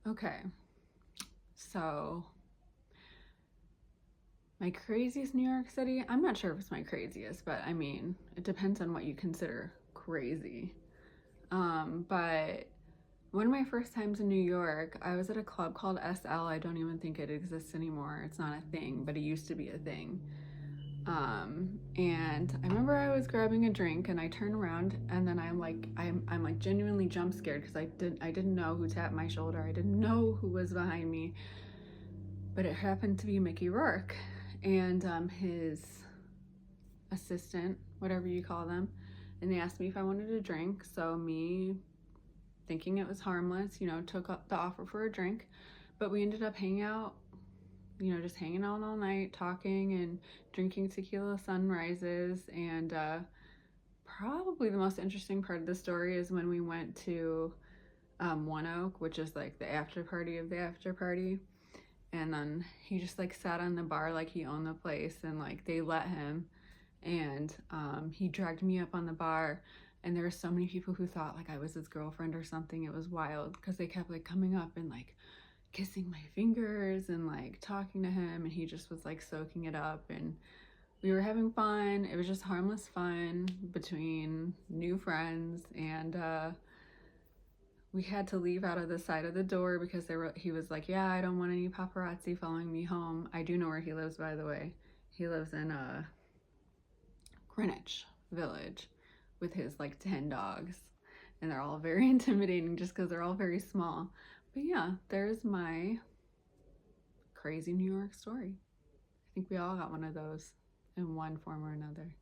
Okay, so my craziest New York City, I'm not sure if it's my craziest, but I mean, it depends on what you consider crazy. But one of my first times in New York, I was at a club called SL. I don't even think it exists anymore. It's not a thing, but it used to be a thing. And I remember I was grabbing a drink and I turned around and then I'm like genuinely jump scared because I didn't know who tapped my shoulder. I didn't know who was behind me, but it happened to be Mickey Rourke and his assistant, whatever you call them, and they asked me if I wanted a drink. So me, thinking it was harmless, took up the offer for a drink, but we ended up hanging out, just hanging out all night, talking and drinking tequila sunrises. And probably the most interesting part of the story is when we went to One Oak, which is like the after party of the after party. And then he just like sat on the bar like he owned the place, and like they let him. And he dragged me up on the bar, and there were so many people who thought like I was his girlfriend or something. It was wild because they kept like coming up and like kissing my fingers and like talking to him, and he just was like soaking it up. And we were having fun. It was just harmless fun between new friends. And we had to leave out of the side of the door because he was like, yeah, I don't want any paparazzi following me home. I do know where he lives, by the way. He lives in Greenwich Village with his like 10 dogs, and they're all very intimidating just because they're all very small. But yeah, there's my crazy New York story. I think we all got one of those in one form or another.